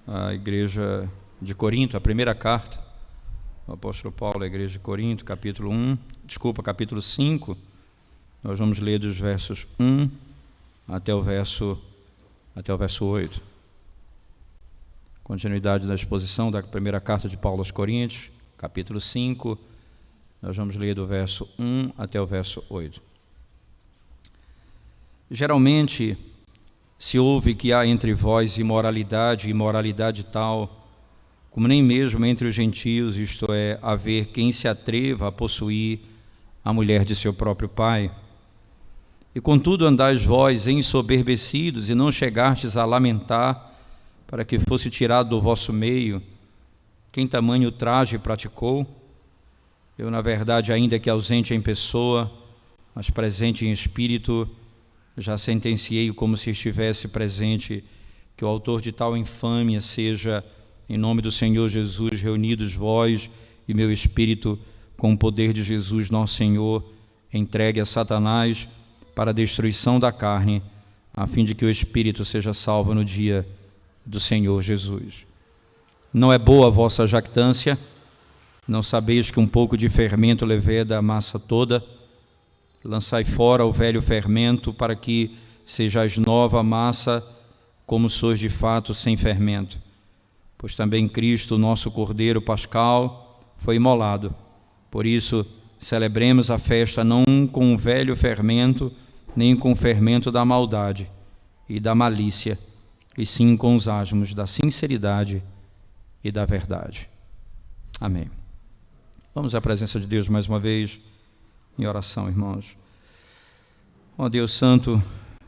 à igreja de Corinto, a primeira carta do apóstolo Paulo à igreja de Corinto, capítulo 5, nós vamos ler dos versos 1 até o verso 8. Continuidade da exposição da primeira carta de Paulo aos Coríntios, capítulo 5, nós vamos ler do verso 1 até o verso 8. Geralmente se ouve que há entre vós imoralidade, e imoralidade tal, como nem mesmo entre os gentios, isto é, haver quem se atreva a possuir a mulher de seu próprio pai. E contudo andais vós ensoberbecidos, e não chegastes a lamentar, para que fosse tirado do vosso meio quem tamanho traje praticou. Eu, na verdade, ainda que ausente em pessoa, mas presente em espírito, já sentenciei como se estivesse presente, que o autor de tal infâmia seja, em nome do Senhor Jesus, reunidos vós e meu espírito, com o poder de Jesus nosso Senhor, entregue a Satanás para a destruição da carne, a fim de que o espírito seja salvo no dia do Senhor Jesus. Não é boa a vossa jactância? Não sabeis que um pouco de fermento leveda a massa toda? Lançai fora o velho fermento, para que sejais nova massa, como sois de fato sem fermento. Pois também Cristo, nosso Cordeiro Pascal, foi imolado. Por isso, celebremos a festa não com o velho fermento, nem com o fermento da maldade e da malícia, e sim com os asmos da sinceridade e da verdade. Amém. Vamos à presença de Deus mais uma vez, em oração, irmãos. Ó Deus Santo,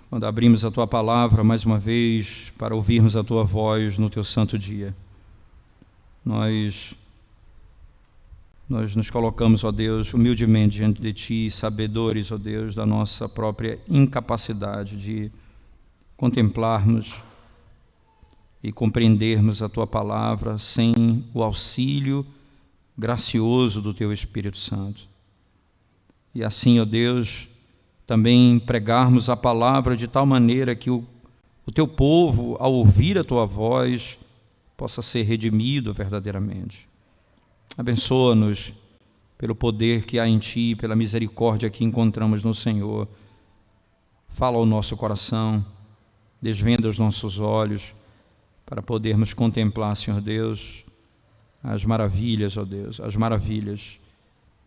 quando abrimos a Tua palavra mais uma vez para ouvirmos a Tua voz no Teu santo dia, nós nos colocamos, ó Deus, humildemente diante de Ti, sabedores, ó Deus, da nossa própria incapacidade de contemplarmos e compreendermos a Tua palavra sem o auxílio gracioso do Teu Espírito Santo. E assim, ó Deus, também pregarmos a palavra de tal maneira que o Teu povo, ao ouvir a Tua voz, possa ser redimido verdadeiramente. Abençoa-nos pelo poder que há em Ti, pela misericórdia que encontramos no Senhor. Fala ao nosso coração, desvenda os nossos olhos, para podermos contemplar, Senhor Deus, as maravilhas, ó Deus, as maravilhas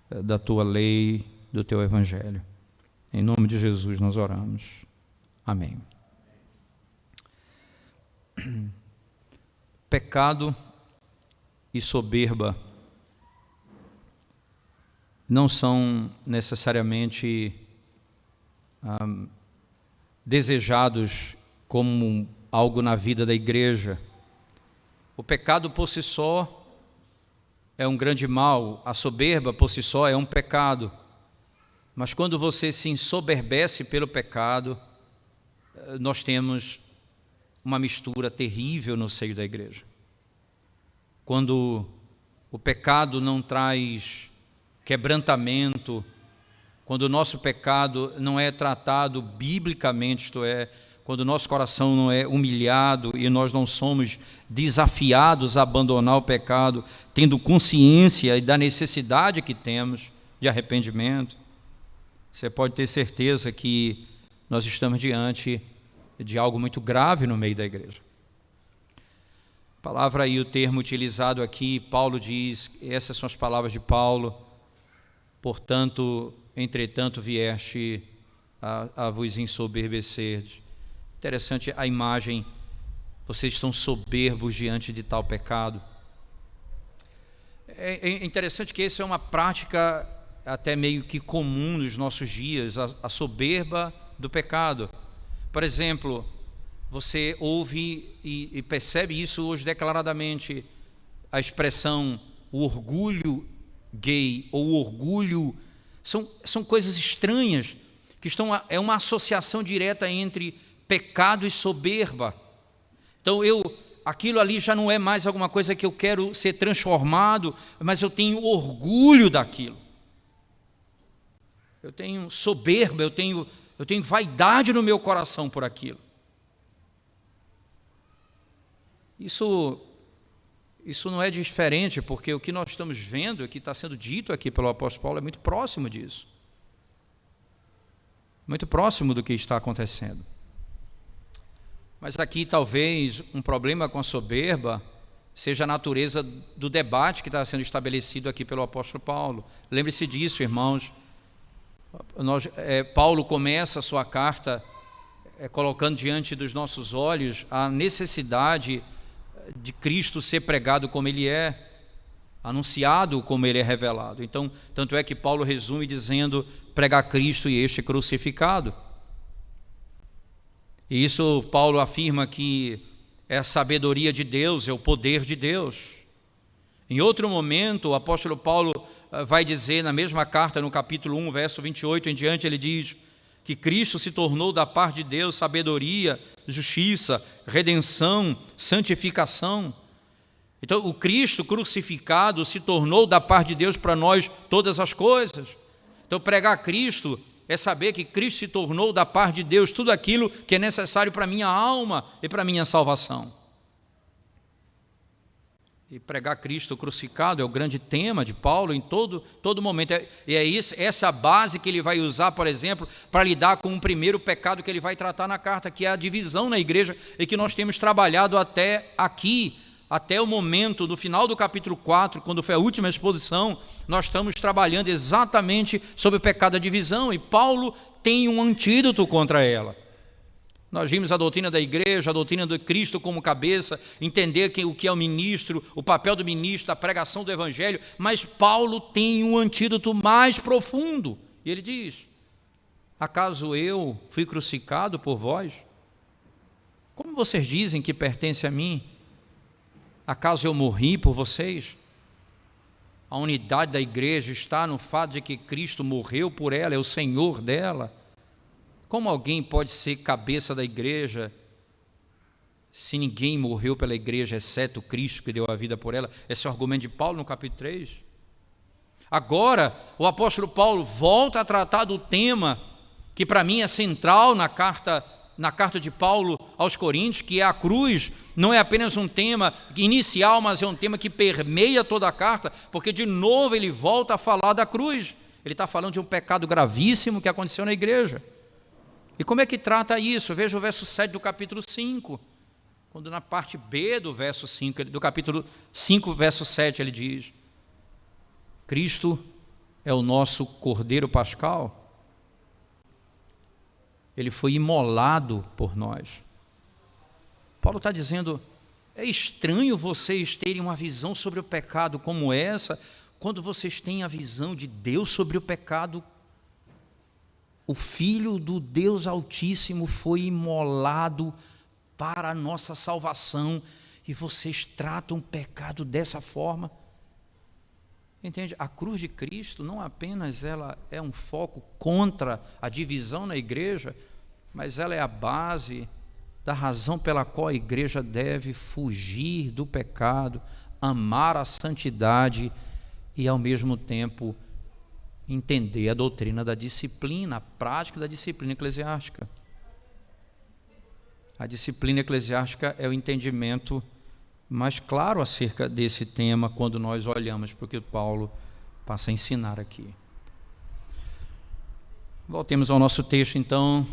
da Tua lei, do Teu Evangelho. Em nome de Jesus nós oramos. Amém. Pecado e soberba não são necessariamente desejados como algo na vida da igreja. O pecado por si só é um grande mal, a soberba por si só é um pecado. Mas quando você se ensoberbece pelo pecado, nós temos uma mistura terrível no seio da igreja. Quando o pecado não traz quebrantamento, quando o nosso pecado não é tratado biblicamente, isto é, quando o nosso coração não é humilhado e nós não somos desafiados a abandonar o pecado, tendo consciência da necessidade que temos de arrependimento, você pode ter certeza que nós estamos diante de algo muito grave no meio da igreja. A palavra e o termo utilizado aqui, Paulo diz, essas são as palavras de Paulo: portanto, entretanto vieste a vos ensoberbecer. Interessante a imagem, vocês estão soberbos diante de tal pecado. É interessante que essa é uma prática até meio que comum nos nossos dias, a soberba do pecado. Por exemplo, você ouve e percebe isso hoje declaradamente, a expressão o orgulho gay ou o orgulho, são coisas estranhas, que é uma associação direta entre pecado e soberba. Então aquilo ali já não é mais alguma coisa que eu quero ser transformado, mas eu tenho orgulho daquilo. Eu tenho soberba, eu tenho vaidade no meu coração por aquilo. Isso não é diferente, porque o que nós estamos vendo, o que está sendo dito aqui pelo apóstolo Paulo, é muito próximo disso. Muito próximo do que está acontecendo. Mas aqui talvez um problema com a soberba seja a natureza do debate que está sendo estabelecido aqui pelo apóstolo Paulo. Lembre-se disso, irmãos. Paulo começa a sua carta colocando diante dos nossos olhos a necessidade de Cristo ser pregado como Ele é, anunciado como Ele é revelado. Então, tanto é que Paulo resume dizendo: pregar Cristo e este crucificado. E isso Paulo afirma que é a sabedoria de Deus, é o poder de Deus. Em outro momento, o apóstolo Paulo vai dizer na mesma carta, no capítulo 1, verso 28 em diante, ele diz que Cristo se tornou da parte de Deus sabedoria, justiça, redenção, santificação. Então, o Cristo crucificado se tornou da parte de Deus para nós todas as coisas. Então, pregar Cristo é saber que Cristo se tornou da parte de Deus tudo aquilo que é necessário para a minha alma e para a minha salvação. E pregar Cristo crucificado é o grande tema de Paulo em todo momento. E é essa base que ele vai usar, por exemplo, para lidar com o primeiro pecado que ele vai tratar na carta, que é a divisão na igreja, e que nós temos trabalhado até aqui, até o momento, no final do capítulo 4, quando foi a última exposição, nós estamos trabalhando exatamente sobre o pecado da divisão, e Paulo tem um antídoto contra ela. Nós vimos a doutrina da igreja, a doutrina do Cristo como cabeça, entender o que é o ministro, o papel do ministro, a pregação do evangelho, mas Paulo tem um antídoto mais profundo, e ele diz: acaso eu fui crucificado por vós? Como vocês dizem que pertence a mim? Acaso eu morri por vocês? A unidade da igreja está no fato de que Cristo morreu por ela, é o Senhor dela. Como alguém pode ser cabeça da igreja se ninguém morreu pela igreja, exceto Cristo que deu a vida por ela? Esse é o argumento de Paulo no capítulo 3. Agora, o apóstolo Paulo volta a tratar do tema que para mim é central na carta de Paulo aos Coríntios, que é a cruz. Não é apenas um tema inicial, mas é um tema que permeia toda a carta, porque de novo ele volta a falar da cruz. Ele está falando de um pecado gravíssimo que aconteceu na igreja. E como é que trata isso? Veja o verso 7 do capítulo 5, quando na parte B do verso 5, do capítulo 5, verso 7, ele diz: Cristo é o nosso Cordeiro Pascal, Ele foi imolado por nós. Paulo está dizendo: é estranho vocês terem uma visão sobre o pecado como essa, quando vocês têm a visão de Deus sobre o pecado. O Filho do Deus Altíssimo foi imolado para a nossa salvação, e vocês tratam o pecado dessa forma. Entende? A cruz de Cristo não apenas ela é um foco contra a divisão na igreja, mas ela é a base da razão pela qual a igreja deve fugir do pecado, amar a santidade e ao mesmo tempo entender a doutrina da disciplina, a prática da disciplina eclesiástica. A disciplina eclesiástica é o entendimento mais claro acerca desse tema quando nós olhamos para o que Paulo passa a ensinar aqui. Voltemos ao nosso texto então,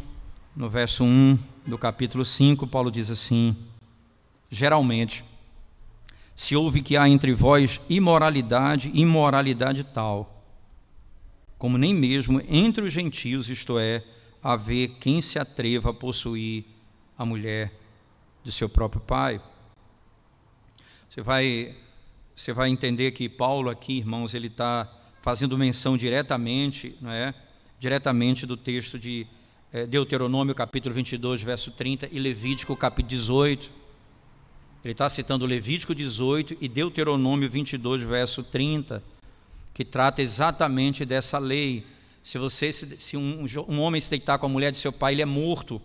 no verso 1 do capítulo 5, Paulo diz assim: geralmente, se ouve que há entre vós imoralidade tal, como nem mesmo entre os gentios, isto é, haver quem se atreva a possuir a mulher de seu próprio pai. Você vai entender que Paulo aqui, irmãos, ele está fazendo menção diretamente, não é? Diretamente do texto de Deuteronômio capítulo 22, verso 30 e Levítico capítulo 18. Ele está citando Levítico 18 e Deuteronômio 22, verso 30, que trata exatamente dessa lei. Se um homem se deitar com a mulher de seu pai, ele é morto.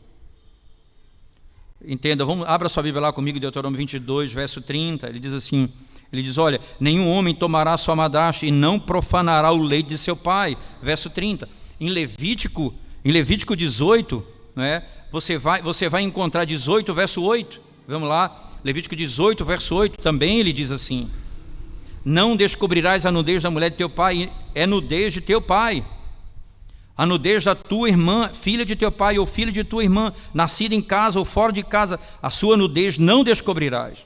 Entenda, abra sua Bíblia lá comigo, Deuteronômio 22, verso 30, ele diz assim, olha, nenhum homem tomará sua madrasta e não profanará o leite de seu pai, verso 30. Em Levítico 18, né, você vai encontrar 18, verso 8, Vamos lá, Levítico 18, verso 8, também ele diz assim: não descobrirás a nudez da mulher de teu pai, é nudez de teu pai. A nudez da tua irmã, filha de teu pai ou filha de tua irmã, nascida em casa ou fora de casa, a sua nudez não descobrirás.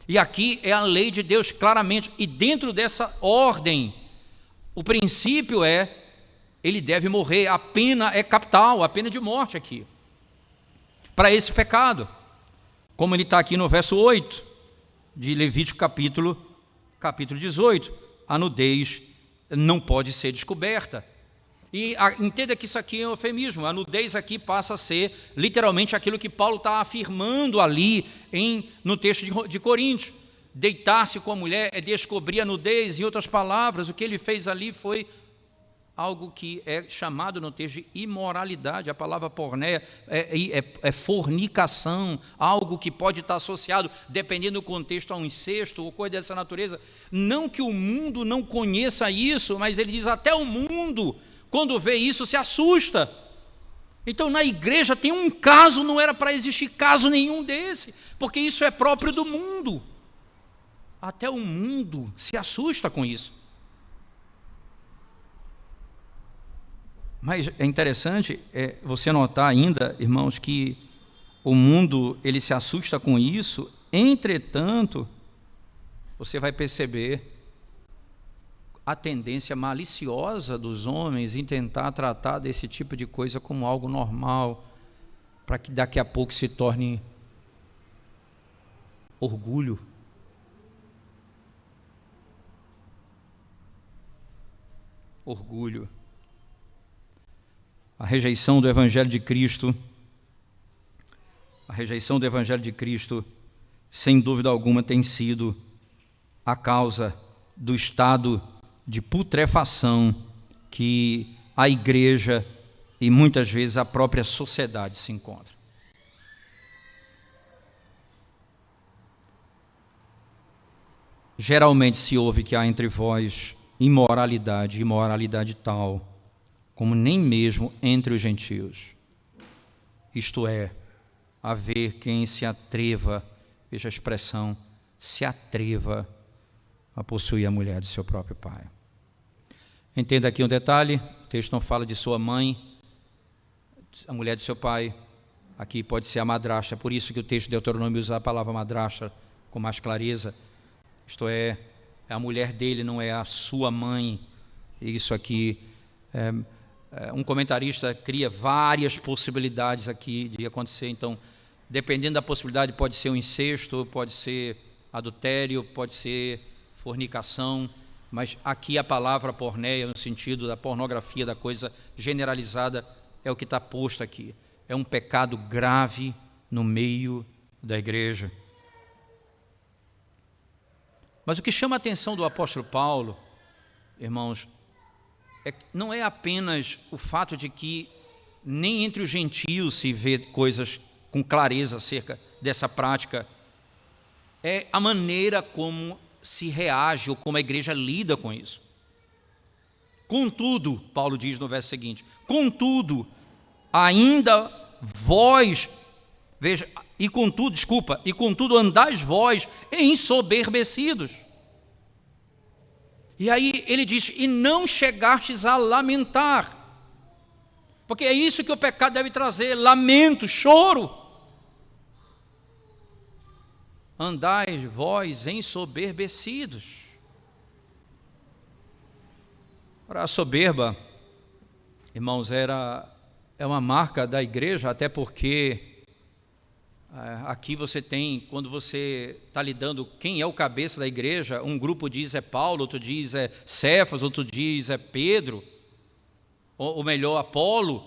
E aqui é a lei de Deus claramente, e dentro dessa ordem, o princípio é, ele deve morrer, a pena é capital, a pena de morte aqui, para esse pecado, como ele está aqui no verso 8, de Levítico capítulo 18, a nudez não pode ser descoberta. E entenda que isso aqui é um eufemismo, a nudez aqui passa a ser literalmente aquilo que Paulo está afirmando ali no texto de Coríntios. Deitar-se com a mulher é descobrir a nudez. Em outras palavras, o que ele fez ali foi algo que é chamado no texto de imoralidade. A palavra porneia é fornicação, algo que pode estar associado, dependendo do contexto, a um incesto ou coisa dessa natureza. Não que o mundo não conheça isso, mas ele diz até o mundo, quando vê isso, se assusta. Então na igreja tem um caso, não era para existir caso nenhum desse, porque isso é próprio do mundo. Até o mundo se assusta com isso. Mas é interessante você notar ainda, irmãos, que o mundo ele se assusta com isso, entretanto, você vai perceber a tendência maliciosa dos homens em tentar tratar desse tipo de coisa como algo normal, para que daqui a pouco se torne orgulho. Orgulho. A rejeição do Evangelho de Cristo, sem dúvida alguma, tem sido a causa do estado de putrefação que a igreja e muitas vezes a própria sociedade se encontra. Geralmente se ouve que há entre vós imoralidade tal, como nem mesmo entre os gentios. Isto é, haver quem se atreva, veja a expressão, se atreva a possuir a mulher do seu próprio pai. Entenda aqui um detalhe, o texto não fala de sua mãe, a mulher de seu pai, aqui pode ser a madrasta, por isso que o texto de Deuteronômio usa a palavra madrasta com mais clareza, isto é a mulher dele, não é a sua mãe. Isso aqui, um comentarista cria várias possibilidades aqui de acontecer, então, dependendo da possibilidade, pode ser um incesto, pode ser adultério, pode ser fornicação, mas aqui a palavra porneia, no sentido da pornografia, da coisa generalizada, é o que está posto aqui. É um pecado grave no meio da igreja. Mas o que chama a atenção do apóstolo Paulo, irmãos, não é apenas o fato de que nem entre os gentios se vê coisas com clareza acerca dessa prática, é a maneira como se reage ou como a igreja lida com isso. Contudo, Paulo diz no verso seguinte, contudo, ainda vós, veja, e contudo andais vós ensoberbecidos. E aí ele diz, e não chegastes a lamentar, porque é isso que o pecado deve trazer, lamento, choro. Andais vós ensoberbecidos. Ora, a soberba, irmãos, é uma marca da igreja, até porque aqui você tem, quando você está lidando, quem é o cabeça da igreja, um grupo diz é Paulo, outro diz é Cefas, outro diz é Pedro, ou melhor, Apolo,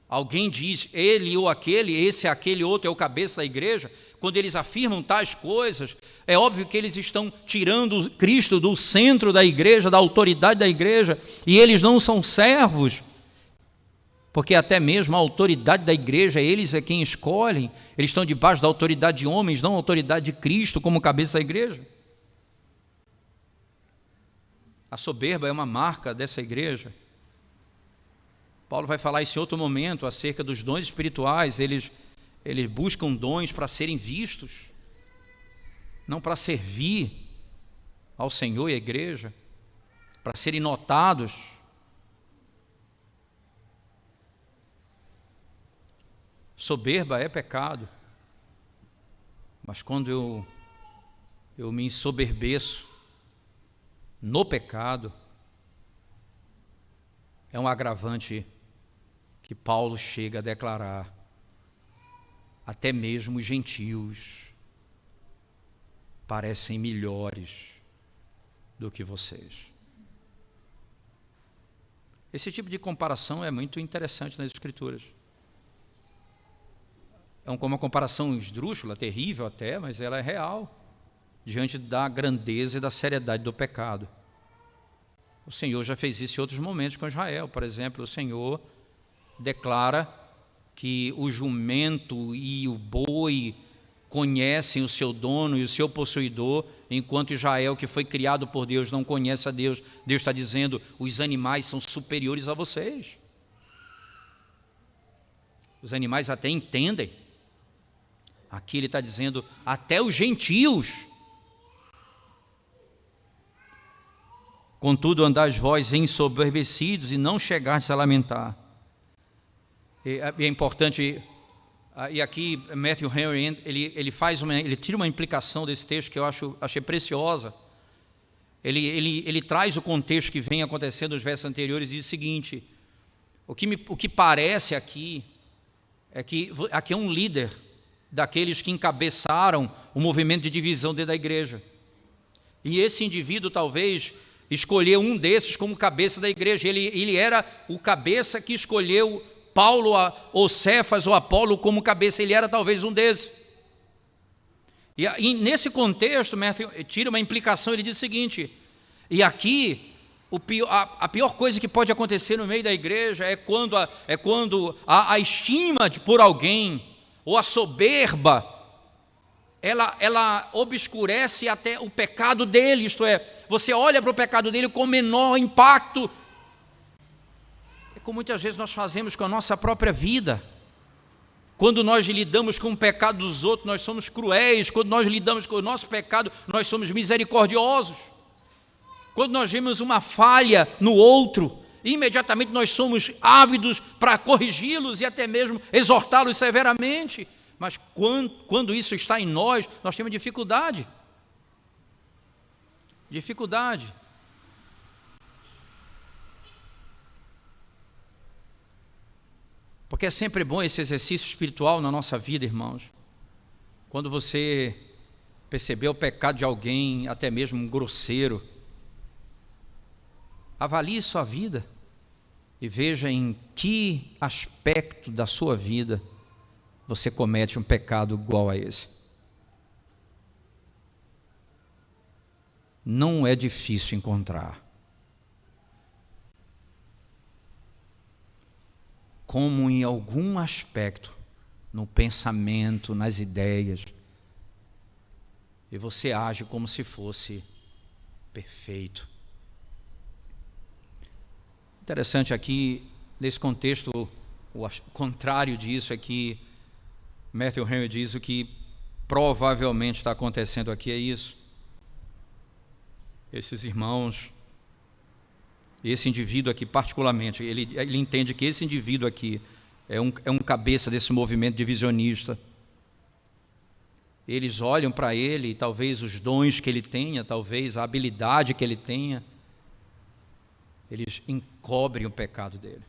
alguém diz ele ou aquele, esse, aquele outro é o cabeça da igreja. Quando eles afirmam tais coisas, é óbvio que eles estão tirando Cristo do centro da igreja, da autoridade da igreja, e eles não são servos, porque até mesmo a autoridade da igreja, eles é quem escolhem, eles estão debaixo da autoridade de homens, não a autoridade de Cristo como cabeça da igreja. A soberba é uma marca dessa igreja. Paulo vai falar isso em outro momento, acerca dos dons espirituais, eles buscam dons para serem vistos. não para servir ao Senhor e à igreja, para serem notados. Soberba é pecado, mas quando eu me ensoberbeço no pecado, é um agravante que Paulo chega a declarar. Até mesmo os gentios parecem melhores do que vocês. Esse tipo de comparação é muito interessante nas Escrituras. É uma comparação esdrúxula, terrível até, mas ela é real, diante da grandeza e da seriedade do pecado. O Senhor já fez isso em outros momentos com Israel. Por exemplo, o Senhor declara que o jumento e o boi conhecem o seu dono e o seu possuidor, enquanto Israel, que foi criado por Deus, não conhece a Deus. Deus está dizendo: os animais são superiores a vocês. Os animais até entendem. Aqui ele está dizendo, até os gentios. Contudo, andais vós ensoberbecidos e não chegastes a lamentar. E é importante, e aqui Matthew Henry, ele tira uma implicação desse texto que eu achei preciosa. Ele traz o contexto que vem acontecendo nos versos anteriores e diz o seguinte: o que parece aqui é que aqui é um líder daqueles que encabeçaram o movimento de divisão dentro da igreja. E esse indivíduo talvez escolheu um desses como cabeça da igreja. Ele era o cabeça que escolheu Paulo, ou Cefas, ou Apolo como cabeça. Ele era talvez um desses. E nesse contexto, Matthew tira uma implicação. Ele diz o seguinte: e aqui a pior coisa que pode acontecer no meio da igreja é quando a estima por alguém, ou a soberba, ela obscurece até o pecado dele. Isto é, você olha para o pecado dele com menor impacto. É como muitas vezes nós fazemos com a nossa própria vida. Quando nós lidamos com o pecado dos outros, nós somos cruéis. Quando nós lidamos com o nosso pecado, nós somos misericordiosos. Quando nós vemos uma falha no outro, imediatamente nós somos ávidos para corrigi-los e até mesmo exortá-los severamente. Mas quando isso está em nós temos dificuldade. Porque é sempre bom esse exercício espiritual na nossa vida, irmãos. Quando você perceber o pecado de alguém, até mesmo um grosseiro, avalie sua vida e veja em que aspecto da sua vida você comete um pecado igual a esse. Não é difícil encontrar. Como em algum aspecto, no pensamento, nas ideias, e você age como se fosse perfeito. Interessante aqui, nesse contexto, o contrário disso é que Matthew Henry diz: o que provavelmente está acontecendo aqui é isso. Esses irmãos, esse indivíduo aqui particularmente, ele entende que esse indivíduo aqui é um cabeça desse movimento divisionista. Eles olham para ele, talvez os dons que ele tenha, talvez a habilidade que ele tenha, eles encobrem o pecado dele.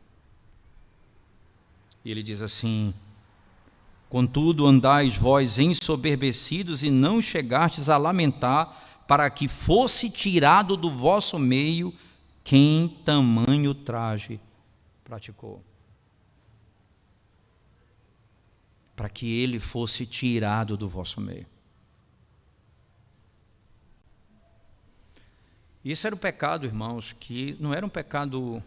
E ele diz assim: contudo andais vós ensoberbecidos e não chegastes a lamentar, para que fosse tirado do vosso meio quem tamanho traje praticou. Para que ele fosse tirado do vosso meio. E esse era o pecado, irmãos, que não era um pecado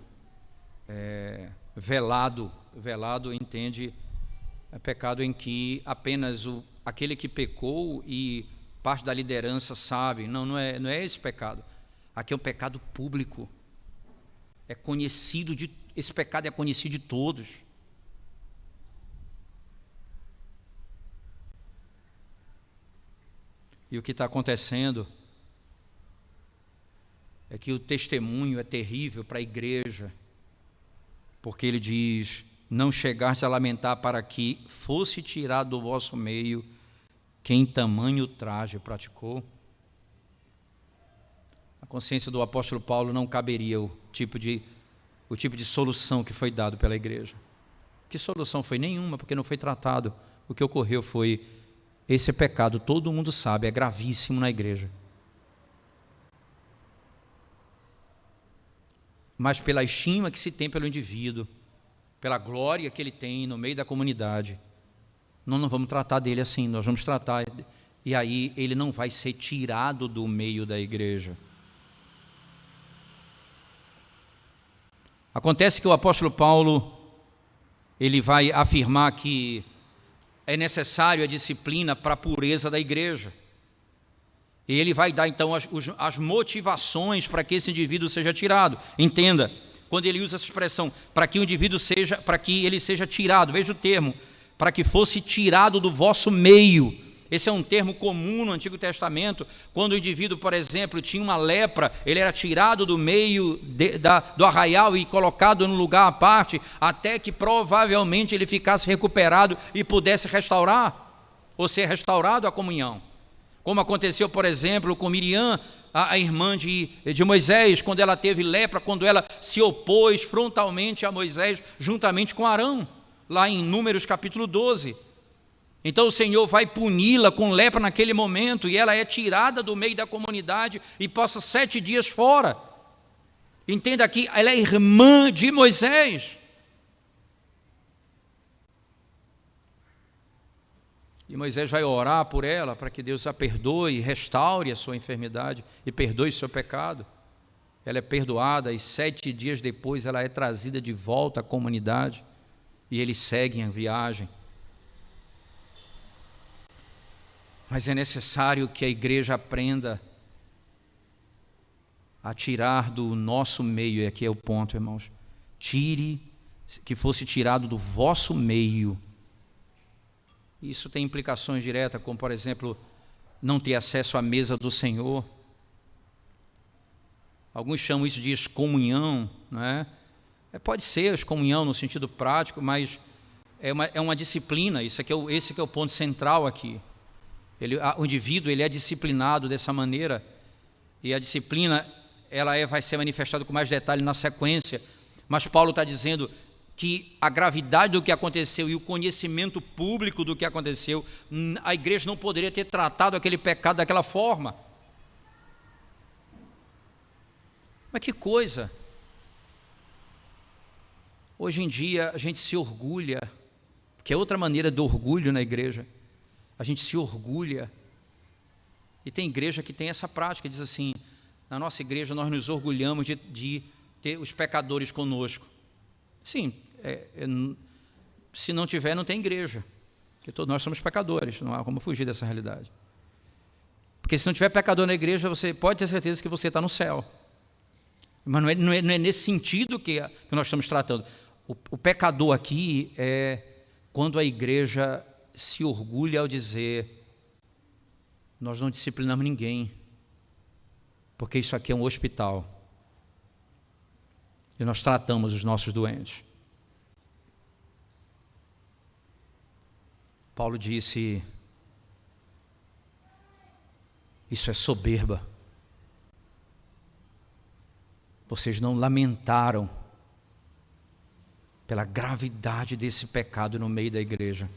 velado. Velado entende, é pecado em que apenas aquele que pecou e parte da liderança sabe. Não é esse pecado. Aqui é um pecado público. Esse pecado é conhecido de todos. E o que está acontecendo é que o testemunho é terrível para a igreja, porque ele diz: não chegaste a lamentar para que fosse tirado do vosso meio quem tamanho traje praticou. A consciência do apóstolo Paulo não caberia o tipo de solução que foi dado pela igreja. Que solução foi? Nenhuma, porque não foi tratado. O que ocorreu foi: esse pecado, todo mundo sabe, é gravíssimo na igreja. Mas pela estima que se tem pelo indivíduo, pela glória que ele tem no meio da comunidade, nós não vamos tratar dele assim, nós vamos tratar, e aí ele não vai ser tirado do meio da igreja. Acontece que o apóstolo Paulo, ele vai afirmar que é necessário a disciplina para a pureza da igreja. E ele vai dar então as motivações para que esse indivíduo seja tirado. Entenda, quando ele usa essa expressão, para que ele seja tirado, veja o termo, para que fosse tirado do vosso meio. Esse é um termo comum no Antigo Testamento. Quando o indivíduo, por exemplo, tinha uma lepra, ele era tirado do meio do arraial e colocado num lugar à parte, até que provavelmente ele ficasse recuperado e pudesse restaurar, ou ser restaurado à comunhão. Como aconteceu, por exemplo, com Miriam, a irmã de Moisés, quando ela teve lepra, quando ela se opôs frontalmente a Moisés, juntamente com Arão, lá em Números capítulo 12. Então o Senhor vai puni-la com lepra naquele momento, e ela é tirada do meio da comunidade e passa 7 dias fora. Entenda aqui, ela é irmã de Moisés. E Moisés vai orar por ela, para que Deus a perdoe, restaure a sua enfermidade e perdoe o seu pecado. Ela é perdoada e 7 dias depois ela é trazida de volta à comunidade, e eles seguem a viagem. Mas é necessário que a igreja aprenda a tirar do nosso meio, e aqui é o ponto, irmãos: tire, que fosse tirado do vosso meio. Isso tem implicações diretas, como por exemplo, não ter acesso à mesa do Senhor. Alguns chamam isso de excomunhão, não é? Pode ser excomunhão no sentido prático, mas é uma disciplina. Esse que é o ponto central aqui. O indivíduo ele é disciplinado dessa maneira, e a disciplina vai ser manifestada com mais detalhe na sequência, mas Paulo está dizendo que a gravidade do que aconteceu e o conhecimento público do que aconteceu, a igreja não poderia ter tratado aquele pecado daquela forma. Mas que coisa! Hoje em dia a gente se orgulha, que é outra maneira do orgulho na igreja. A gente se orgulha, e tem igreja que tem essa prática, diz assim: na nossa igreja nós nos orgulhamos de ter os pecadores conosco. Sim, se não tiver, não tem igreja, porque todos nós somos pecadores, não há como fugir dessa realidade. Porque se não tiver pecador na igreja, você pode ter certeza que você está no céu. Mas não é nesse sentido que nós estamos tratando. O pecador aqui é quando a igreja se orgulha ao dizer: nós não disciplinamos ninguém, porque isso aqui é um hospital e nós tratamos os nossos doentes. Paulo disse: isso é soberba. Vocês não lamentaram pela gravidade desse pecado no meio da igreja.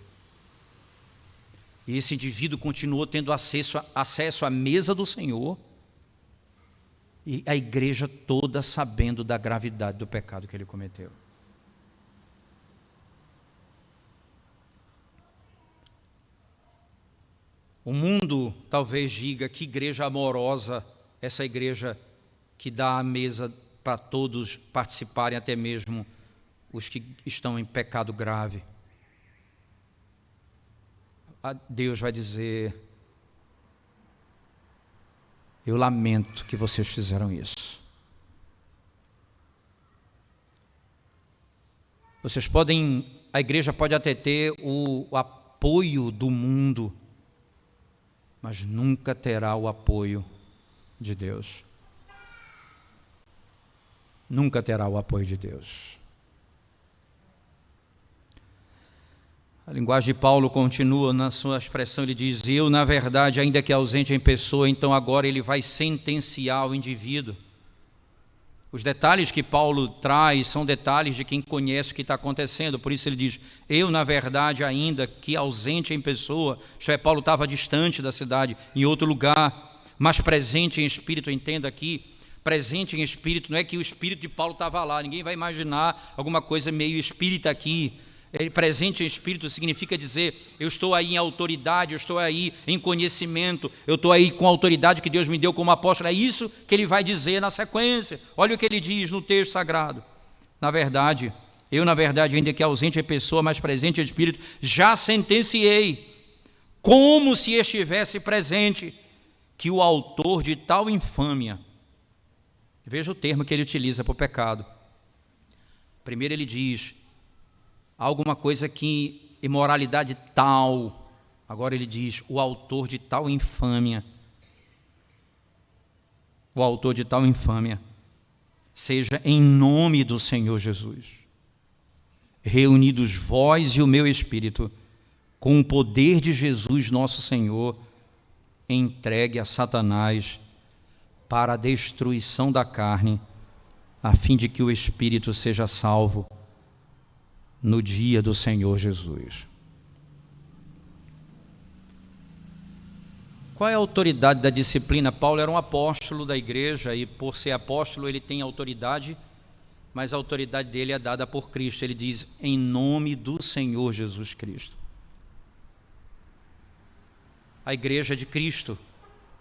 E esse indivíduo continuou tendo acesso à mesa do Senhor, e a igreja toda sabendo da gravidade do pecado que ele cometeu. O mundo talvez diga: que igreja amorosa, essa igreja que dá a mesa para todos participarem, até mesmo os que estão em pecado grave. Deus vai dizer: eu lamento que vocês fizeram isso. A igreja pode até ter o apoio do mundo, mas nunca terá o apoio de Deus. Nunca terá o apoio de Deus. A linguagem de Paulo continua na sua expressão, ele diz: eu, na verdade, ainda que ausente em pessoa, então agora ele vai sentenciar o indivíduo. Os detalhes que Paulo traz são detalhes de quem conhece o que está acontecendo, por isso ele diz: eu, na verdade, ainda que ausente em pessoa, isto é, Paulo estava distante da cidade, em outro lugar, mas presente em espírito. Entenda aqui, presente em espírito, não é que o espírito de Paulo estava lá, ninguém vai imaginar alguma coisa meio espírita aqui. Presente em espírito significa dizer: eu estou aí em autoridade, eu estou aí em conhecimento, eu estou aí com a autoridade que Deus me deu como apóstolo. É isso que ele vai dizer na sequência. Olha o que ele diz no texto sagrado: na verdade, eu, na verdade, ainda que ausente em pessoa, mas presente em espírito, já sentenciei, como se estivesse presente, que o autor de tal infâmia, veja o termo que ele utiliza para o pecado. Primeiro ele diz alguma coisa que imoralidade tal. Agora ele diz: o autor de tal infâmia. O autor de tal infâmia, seja em nome do Senhor Jesus, reunidos vós e o meu espírito, com o poder de Jesus nosso Senhor, entregue a Satanás para a destruição da carne, a fim de que o espírito seja salvo no dia do Senhor Jesus. Qual é a autoridade da disciplina? Paulo era um apóstolo da igreja e, por ser apóstolo, ele tem autoridade, mas a autoridade dele é dada por Cristo. Ele diz: em nome do Senhor Jesus Cristo. A igreja de Cristo.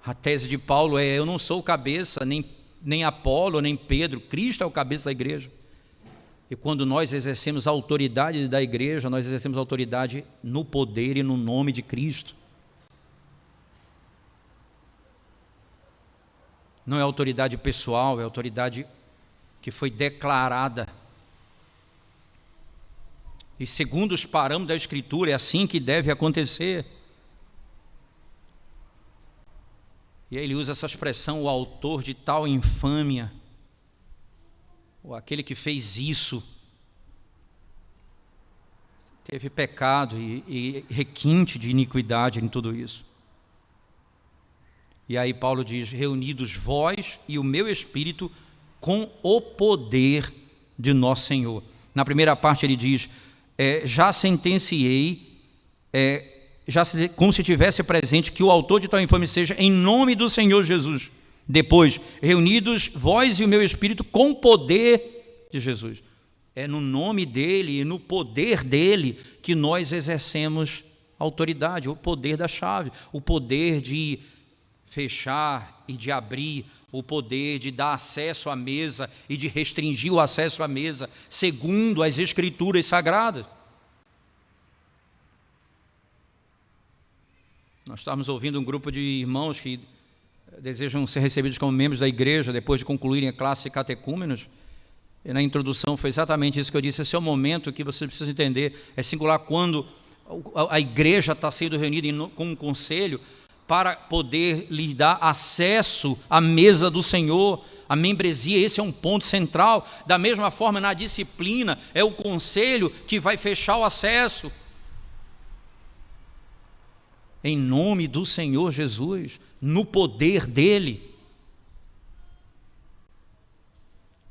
A tese de Paulo é: eu não sou o cabeça, nem Apolo, nem Pedro. Cristo é o cabeça da igreja. E quando nós exercemos a autoridade da igreja, nós exercemos a autoridade no poder e no nome de Cristo. Não é autoridade pessoal, é autoridade que foi declarada. E segundo os parâmetros da Escritura, é assim que deve acontecer. E aí ele usa essa expressão: o autor de tal infâmia, ou aquele que fez isso, teve pecado e requinte de iniquidade em tudo isso. E aí Paulo diz: reunidos vós e o meu espírito com o poder de nosso Senhor. Na primeira parte ele diz: já sentenciei, como se tivesse presente, que o autor de tal infâmia seja em nome do Senhor Jesus. Depois, reunidos vós e o meu espírito com o poder de Jesus. É no nome dele e no poder dele que nós exercemos autoridade, o poder da chave, o poder de fechar e de abrir, o poder de dar acesso à mesa e de restringir o acesso à mesa, segundo as Escrituras sagradas. Nós estávamos ouvindo um grupo de irmãos que desejam ser recebidos como membros da igreja depois de concluírem a classe de catecúmenos. E na introdução foi exatamente isso que eu disse: esse é o momento que você precisa entender. É singular quando a igreja está sendo reunida com um conselho para poder lhe dar acesso à mesa do Senhor, a membresia. Esse é um ponto central. Da mesma forma, na disciplina, é o conselho que vai fechar o acesso. Em nome do Senhor Jesus, no poder dele,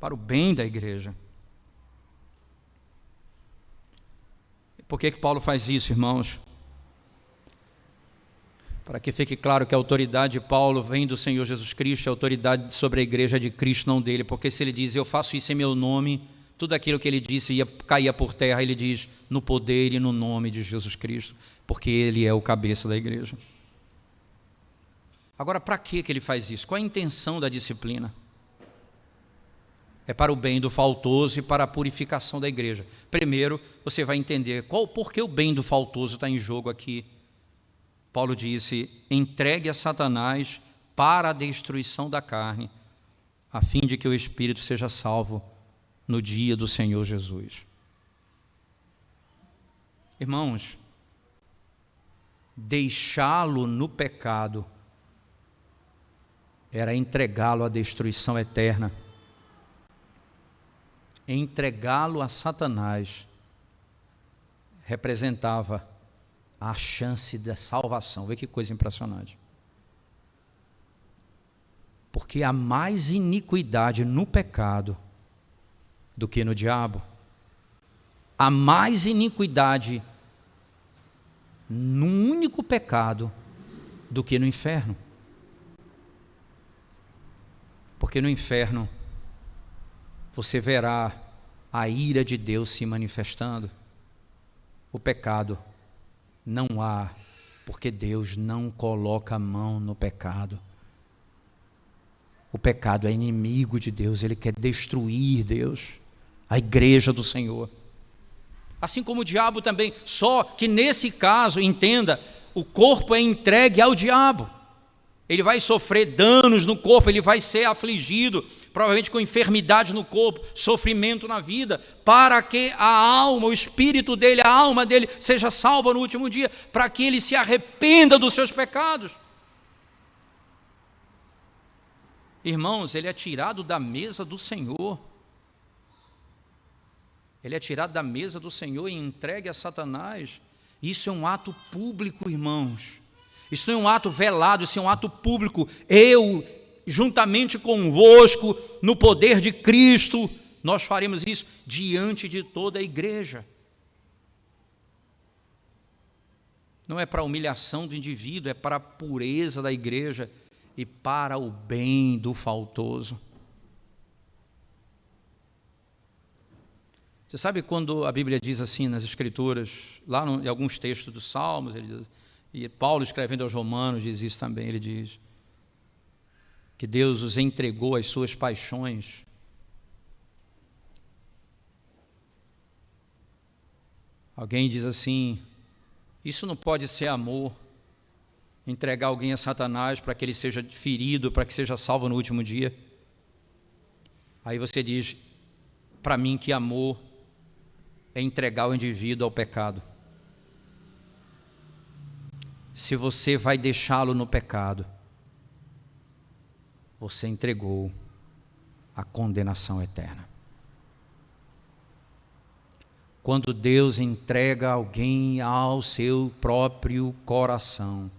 para o bem da igreja. Por que Paulo faz isso, irmãos? Para que fique claro que a autoridade de Paulo vem do Senhor Jesus Cristo, a autoridade sobre a igreja de Cristo, não dele. Porque se ele diz: eu faço isso em meu nome, tudo aquilo que ele disse caía por terra. Ele diz: no poder e no nome de Jesus Cristo, porque ele é o cabeça da igreja. Agora, para que ele faz isso? Qual a intenção da disciplina? É para o bem do faltoso e para a purificação da igreja. Primeiro, você vai entender por que o bem do faltoso está em jogo aqui. Paulo disse: entregue a Satanás para a destruição da carne, a fim de que o espírito seja salvo no dia do Senhor Jesus. Irmãos, deixá-lo no pecado era entregá-lo à destruição eterna. Entregá-lo a Satanás representava a chance da salvação. Vê que coisa impressionante. Porque há mais iniquidade no pecado do que no diabo. Há mais iniquidade num único pecado do que no inferno. Porque no inferno você verá a ira de Deus se manifestando. O pecado não há, porque Deus não coloca a mão no pecado. O pecado é inimigo de Deus, ele quer destruir Deus, a igreja do Senhor. Assim como o diabo também, só que nesse caso, entenda, o corpo é entregue ao diabo. Ele vai sofrer danos no corpo, ele vai ser afligido, provavelmente com enfermidade no corpo, sofrimento na vida, para que a alma, o espírito dele, a alma dele seja salva no último dia, para que ele se arrependa dos seus pecados. Irmãos, ele é tirado da mesa do Senhor. Ele é tirado da mesa do Senhor e entregue a Satanás. Isso é um ato público, irmãos. Isso não é um ato velado, isso é um ato público. Eu, juntamente convosco, no poder de Cristo, nós faremos isso diante de toda a igreja. Não é para a humilhação do indivíduo, é para a pureza da igreja e para o bem do faltoso. Você sabe quando a Bíblia diz assim nas Escrituras, lá em alguns textos dos Salmos, ele diz, e Paulo escrevendo aos Romanos diz isso também, ele diz que Deus os entregou às suas paixões. Alguém diz assim, isso não pode ser amor, entregar alguém a Satanás para que ele seja ferido, para que seja salvo no último dia. Aí você diz, para mim que amor é entregar o indivíduo ao pecado. Se você vai deixá-lo no pecado, você entregou a condenação eterna. Quando Deus entrega alguém ao seu próprio coração,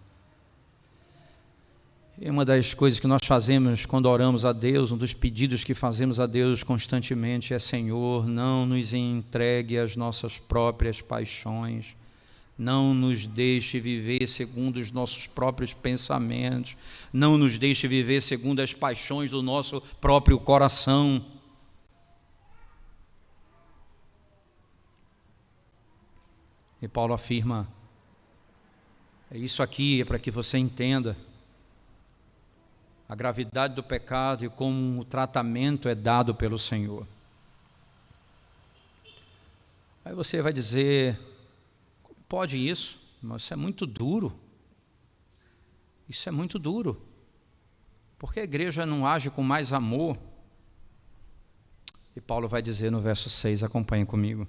é uma das coisas que nós fazemos quando oramos a Deus, um dos pedidos que fazemos a Deus constantemente é: Senhor, não nos entregue as nossas próprias paixões, não nos deixe viver segundo os nossos próprios pensamentos, não nos deixe viver segundo as paixões do nosso próprio coração. E Paulo afirma, isso aqui é para que você entenda a gravidade do pecado e como o tratamento é dado pelo Senhor. Aí você vai dizer, como pode isso? Mas isso é muito duro. Isso é muito duro. Por que a igreja não age com mais amor? E Paulo vai dizer no verso 6, acompanhem comigo.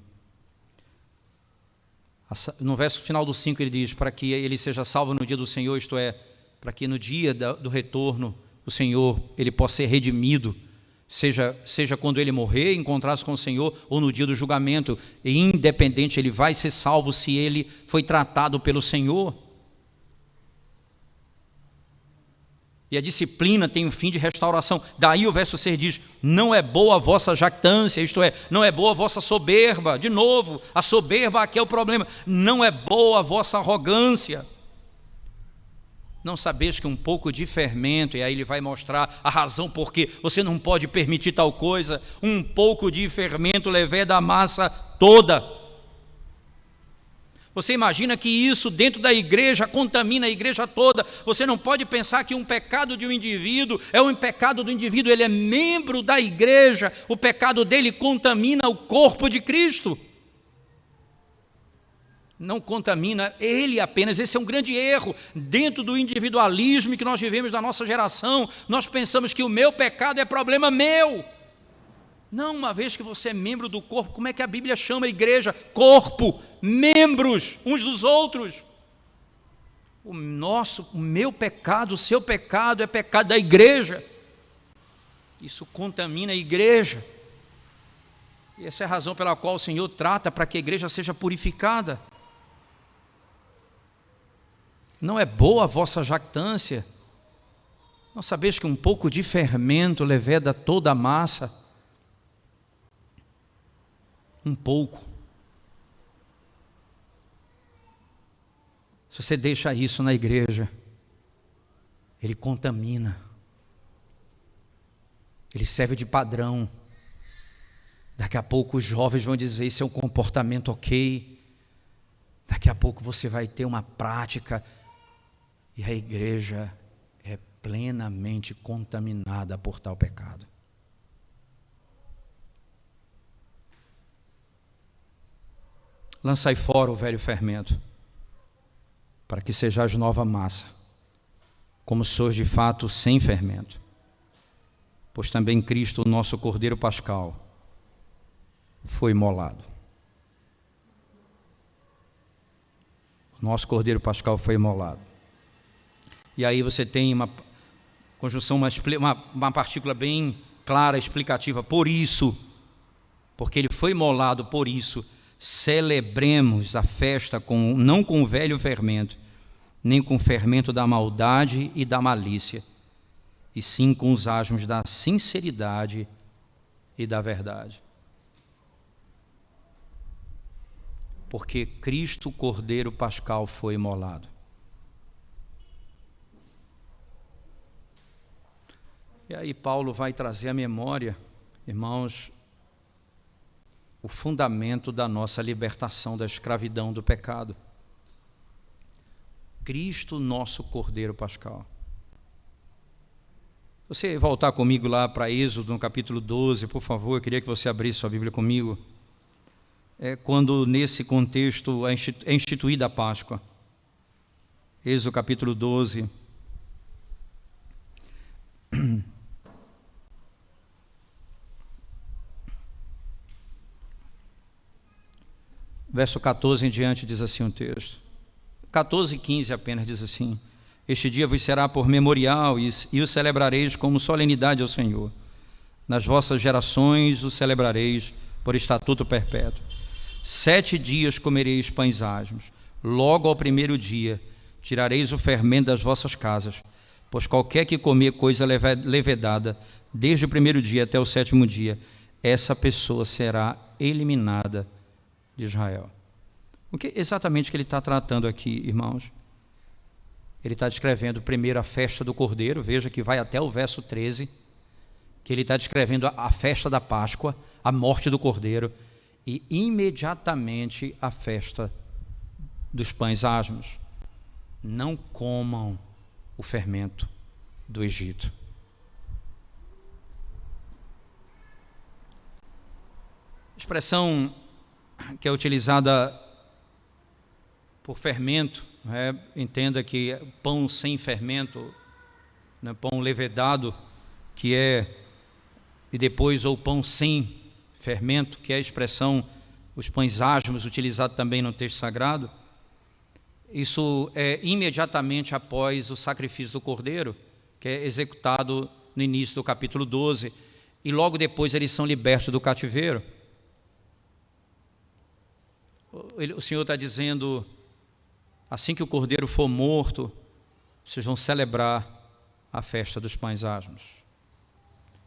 No verso final do 5 ele diz, para que ele seja salvo no dia do Senhor, isto é, para que no dia do retorno o Senhor, ele possa ser redimido, seja quando ele morrer, encontrar-se com o Senhor, ou no dia do julgamento, e independente, ele vai ser salvo se ele foi tratado pelo Senhor. E a disciplina tem um fim de restauração. Daí o verso 6 diz, não é boa a vossa jactância, isto é, não é boa a vossa soberba. De novo, a soberba aqui é o problema. Não é boa a vossa arrogância. Não sabeis que um pouco de fermento, e aí ele vai mostrar a razão por que você não pode permitir tal coisa, um pouco de fermento leveda a massa toda. Você imagina que isso dentro da igreja contamina a igreja toda. Você não pode pensar que um pecado de um indivíduo é um pecado do indivíduo, ele é membro da igreja, o pecado dele contamina o corpo de Cristo. Não contamina ele apenas, esse é um grande erro. Dentro do individualismo que nós vivemos na nossa geração, nós pensamos que o meu pecado é problema meu. Não, uma vez que você é membro do corpo, como é que a Bíblia chama a igreja? Corpo, membros uns dos outros. o meu pecado, o seu pecado é pecado da igreja. Isso contamina a igreja. E essa é a razão pela qual o Senhor trata para que a igreja seja purificada. Não é boa a vossa jactância? Não sabeis que um pouco de fermento leveda toda a massa? Um pouco. Se você deixa isso na igreja, ele contamina. Ele serve de padrão. Daqui a pouco os jovens vão dizer, esse é um comportamento ok. Daqui a pouco você vai ter uma prática. E a igreja é plenamente contaminada por tal pecado. Lançai fora o velho fermento, para que sejais nova massa, como sois de fato sem fermento. Pois também Cristo, o nosso Cordeiro Pascal, foi imolado. O nosso Cordeiro Pascal foi imolado. E aí você tem uma conjunção, uma partícula bem clara, explicativa. Por isso, porque ele foi imolado, por isso, celebremos a festa não com o velho fermento, nem com o fermento da maldade e da malícia, e sim com os asmos da sinceridade e da verdade. Porque Cristo, Cordeiro Pascal, foi imolado. E aí Paulo vai trazer à memória, irmãos, o fundamento da nossa libertação da escravidão do pecado. Cristo, nosso Cordeiro Pascal. Você voltar comigo lá para Êxodo, no capítulo 12, por favor, eu queria que você abrisse sua Bíblia comigo. É quando nesse contexto é instituída a Páscoa. Êxodo capítulo 12. Verso 14 em diante diz assim o texto. 14 e 15 apenas diz assim: este dia vos será por memorial e o celebrareis como solenidade ao Senhor. Nas vossas gerações o celebrareis por estatuto perpétuo. 7 dias comereis pães asmos. Logo ao primeiro dia tirareis o fermento das vossas casas, pois qualquer que comer coisa levedada, desde o primeiro dia até o 7º dia, essa pessoa será eliminada de Israel. O que exatamente que ele está tratando aqui, irmãos? Ele está descrevendo primeiro a festa do Cordeiro, veja que vai até o verso 13, que ele está descrevendo a festa da Páscoa, a morte do Cordeiro, e imediatamente a festa dos pães asmos. Não comam o fermento do Egito. A expressão que é utilizada por fermento, entenda que pão sem fermento, pão levedado, que é, e depois ou pão sem fermento, que é a expressão, os pães asmos, utilizado também no texto sagrado. Isso é imediatamente após o sacrifício do Cordeiro, que é executado no início do capítulo 12, e logo depois eles são libertos do cativeiro. O Senhor está dizendo, assim que o Cordeiro for morto, vocês vão celebrar a festa dos pães asmos.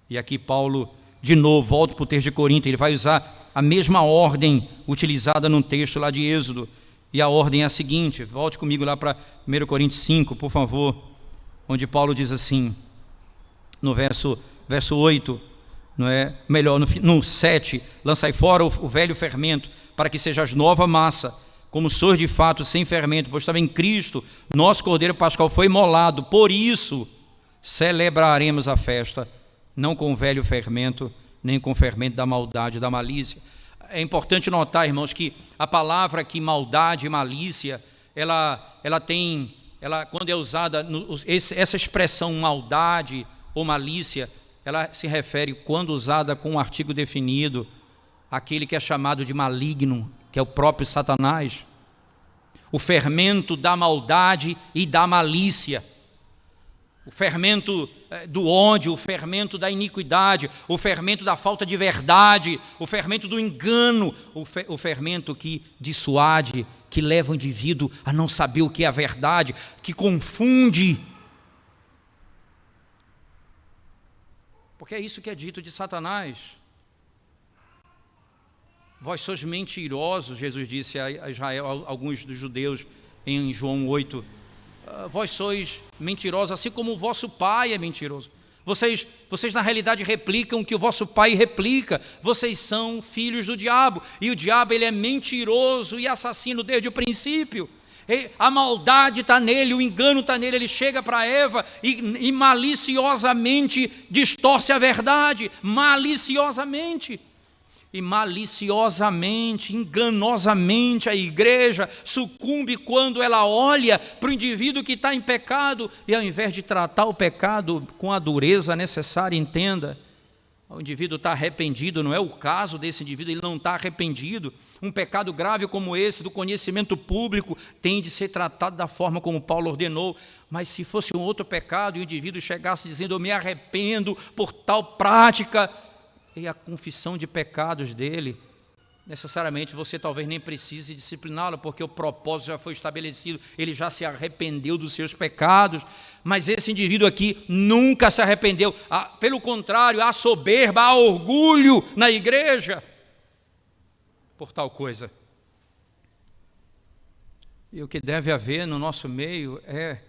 E aqui Paulo, de novo, volta para o texto de Corinto, ele vai usar a mesma ordem utilizada no texto lá de Êxodo, e a ordem é a seguinte, volte comigo lá para 1 Coríntios 5, por favor, onde Paulo diz assim, no verso 8, não é? Melhor, no 7, lançai fora o velho fermento, para que sejais nova massa, como sois de fato sem fermento, pois também Cristo, nosso Cordeiro Pascal, foi imolado, por isso celebraremos a festa, não com o velho fermento, nem com o fermento da maldade e da malícia. É importante notar, irmãos, que a palavra aqui, maldade e malícia, quando é usada, essa expressão maldade ou malícia, ela se refere, quando usada com um artigo definido, aquele que é chamado de maligno, que é o próprio Satanás. o fermento da maldade e da malícia, o fermento do ódio, o fermento da iniquidade, o fermento da falta de verdade, o fermento do engano, o fermento que dissuade, que leva o indivíduo a não saber o que é a verdade, que confunde. Porque é isso que é dito de Satanás. Vós sois mentirosos, Jesus disse a Israel, a alguns dos judeus em João 8. Vós sois mentirosos, assim como o vosso pai é mentiroso. Vocês na realidade replicam o que o vosso pai replica. Vocês são filhos do diabo. E o diabo, ele é mentiroso e assassino desde o princípio. A maldade está nele, o engano está nele. Ele chega para Eva e maliciosamente distorce a verdade. Maliciosamente. E maliciosamente, enganosamente, a igreja sucumbe quando ela olha para o indivíduo que está em pecado e, ao invés de tratar o pecado com a dureza necessária, entenda, o indivíduo está arrependido. Não é o caso desse indivíduo, ele não está arrependido. Um pecado grave como esse, do conhecimento público, tem de ser tratado da forma como Paulo ordenou. Mas se fosse um outro pecado e o indivíduo chegasse dizendo: eu me arrependo por tal prática, e a confissão de pecados dele, necessariamente você talvez nem precise discipliná-lo, porque o propósito já foi estabelecido, ele já se arrependeu dos seus pecados. Mas esse indivíduo aqui nunca se arrependeu. Pelo contrário, há soberba, há orgulho na igreja por tal coisa. E o que deve haver no nosso meio é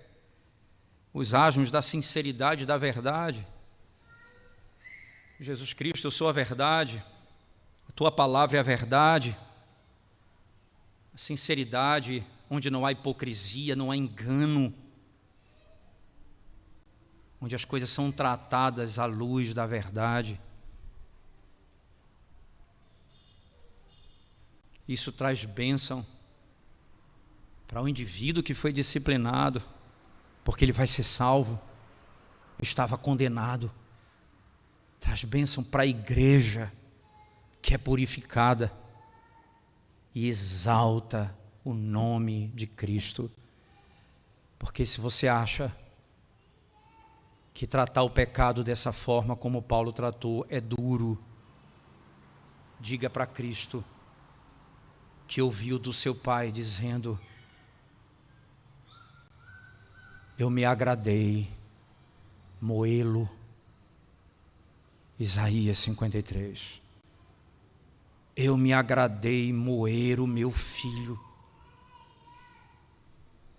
os asmos da sinceridade e da verdade. Jesus Cristo, eu sou a verdade, a tua palavra é a verdade, a sinceridade, onde não há hipocrisia, não há engano, onde as coisas são tratadas à luz da verdade. Isso traz bênção para o indivíduo que foi disciplinado, porque ele vai ser salvo, estava condenado. Traz bênção para a igreja que é purificada e exalta o nome de Cristo. Porque se você acha que tratar o pecado dessa forma como Paulo tratou é duro, diga para Cristo que ouviu do seu Pai dizendo: eu me agradei moê-lo. Isaías 53. Eu me agradei moer o meu filho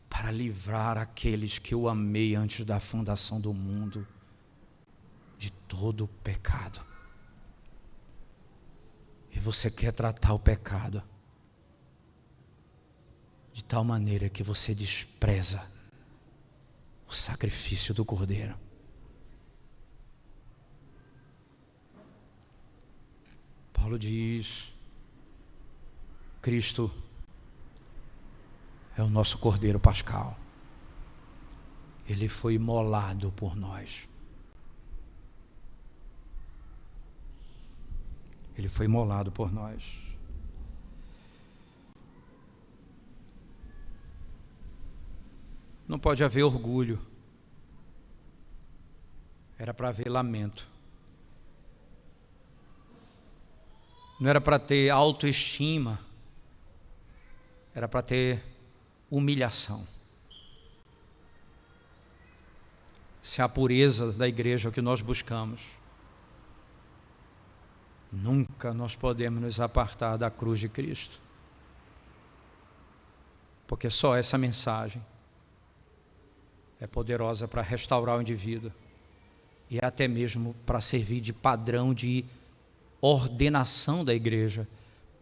para livrar aqueles que eu amei antes da fundação do mundo de todo o pecado. E você quer tratar o pecado de tal maneira que você despreza o sacrifício do Cordeiro. Paulo diz: Cristo é o nosso Cordeiro Pascal. Ele foi imolado por nós. Ele foi imolado por nós. Não pode haver orgulho. Era para haver lamento. Não era para ter autoestima, era para ter humilhação. Se a pureza da igreja é o que nós buscamos, nunca nós podemos nos apartar da cruz de Cristo. Porque só essa mensagem é poderosa para restaurar o indivíduo e até mesmo para servir de padrão de ordenação da igreja,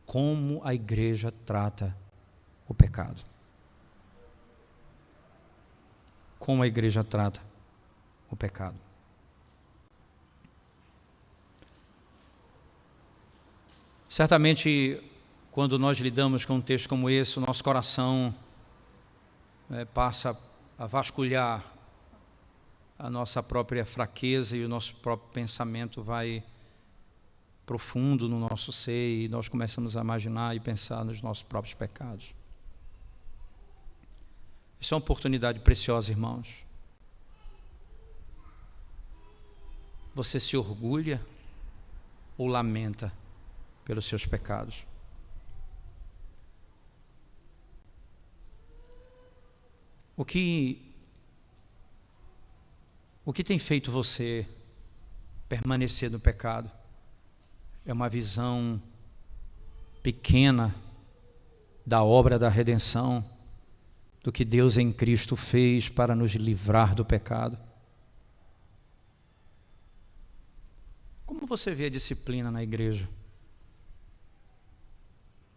como a igreja trata o pecado. Como a igreja trata o pecado. Certamente, quando nós lidamos com um texto como esse, o nosso coração passa a vasculhar a nossa própria fraqueza e o nosso próprio pensamento vai profundo no nosso ser e nós começamos a imaginar e pensar nos nossos próprios pecados. Isso é uma oportunidade preciosa, irmãos. Você se orgulha ou lamenta pelos seus pecados? O que tem feito você permanecer no pecado? É uma visão pequena da obra da redenção, do que Deus em Cristo fez para nos livrar do pecado. Como você vê a disciplina na igreja?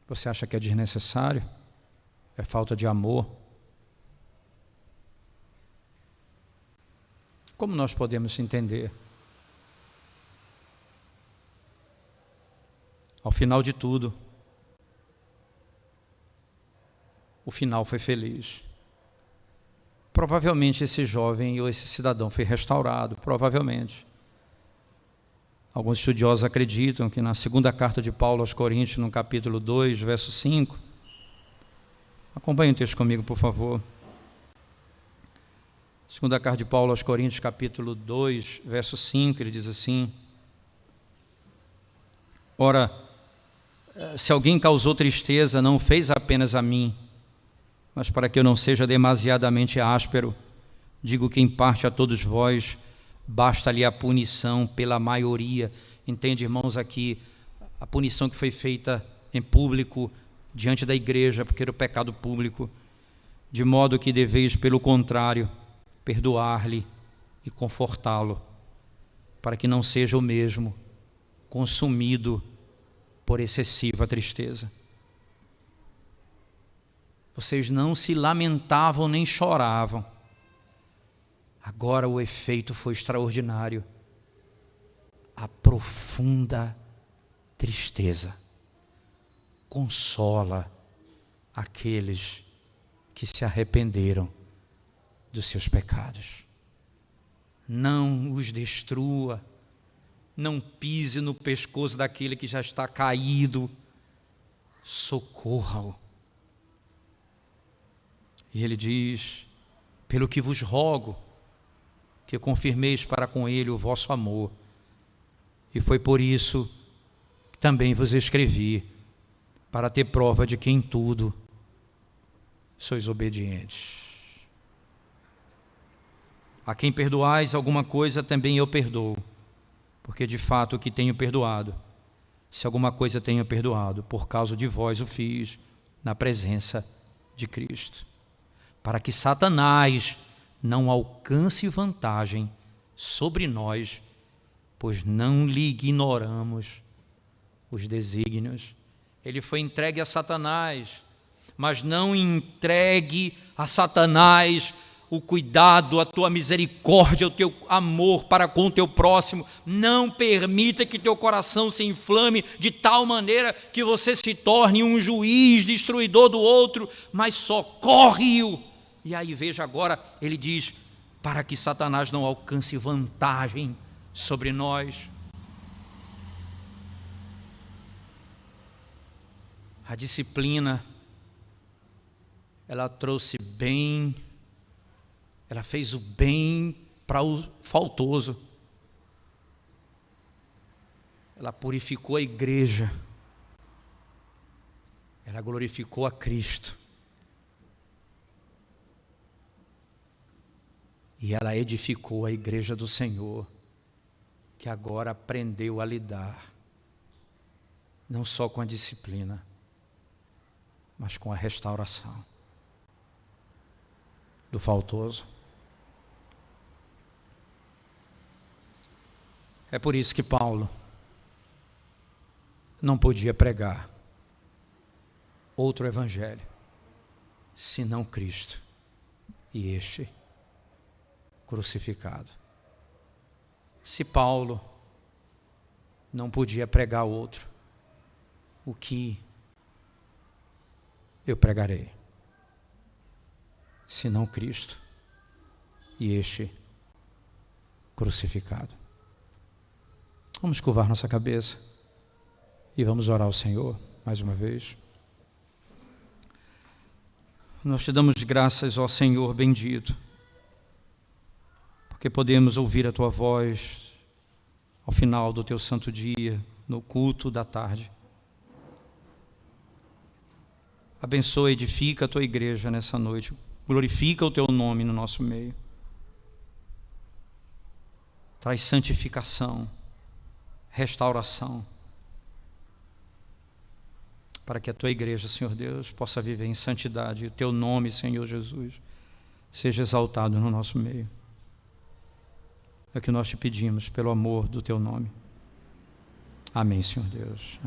Você acha que é desnecessário? É falta de amor? Como nós podemos entender? Ao final de tudo, o final foi feliz. Provavelmente esse jovem ou esse cidadão foi restaurado, provavelmente. Alguns estudiosos acreditam que na segunda carta de Paulo aos Coríntios, no capítulo 2, verso 5, acompanhe o texto comigo, por favor. Segunda carta de Paulo aos Coríntios, capítulo 2, verso 5, ele diz assim: ora, se alguém causou tristeza, não fez apenas a mim, mas para que eu não seja demasiadamente áspero, digo que em parte a todos vós basta-lhe a punição pela maioria. Entende, irmãos, aqui a punição que foi feita em público diante da igreja, porque era o pecado público, de modo que deveis, pelo contrário, perdoar-lhe e confortá-lo, para que não seja o mesmo consumido por excessiva tristeza. Vocês não se lamentavam nem choravam. Agora o efeito foi extraordinário. A profunda tristeza consola aqueles que se arrependeram dos seus pecados. Não os destrua, não pise no pescoço daquele que já está caído, socorra-o. E ele diz: pelo que vos rogo, que confirmeis para com ele o vosso amor, e foi por isso que também vos escrevi, para ter prova de que em tudo sois obedientes. A quem perdoais alguma coisa, também eu perdoo, porque de fato o que tenho perdoado, se alguma coisa tenho perdoado, por causa de vós o fiz, na presença de Cristo, para que Satanás não alcance vantagem sobre nós, pois não lhe ignoramos os desígnios. Ele foi entregue a Satanás, mas não entregue a Satanás o cuidado, a tua misericórdia, o teu amor para com o teu próximo. Não permita que teu coração se inflame de tal maneira que você se torne um juiz destruidor do outro, mas socorre-o. E aí veja agora, ele diz, para que Satanás não alcance vantagem sobre nós. A disciplina, ela trouxe bem, ela fez o bem para o faltoso. Ela purificou a igreja. Ela glorificou a Cristo. E ela edificou a igreja do Senhor, que agora aprendeu a lidar, não só com a disciplina, mas com a restauração do faltoso. É por isso que Paulo não podia pregar outro evangelho, senão Cristo e este crucificado. Se Paulo não podia pregar outro, o que eu pregarei? Senão Cristo e este crucificado. Vamos curvar nossa cabeça e vamos orar ao Senhor mais uma vez. Nós te damos graças, ó Senhor bendito, porque podemos ouvir a Tua voz ao final do Teu santo dia, no culto da tarde. Abençoa e edifica a Tua igreja nessa noite. Glorifica o Teu nome no nosso meio. Traz santificação, restauração, para que a Tua igreja, Senhor Deus, possa viver em santidade. E o Teu nome, Senhor Jesus, seja exaltado no nosso meio. É o que nós te pedimos, pelo amor do Teu nome. Amém, Senhor Deus.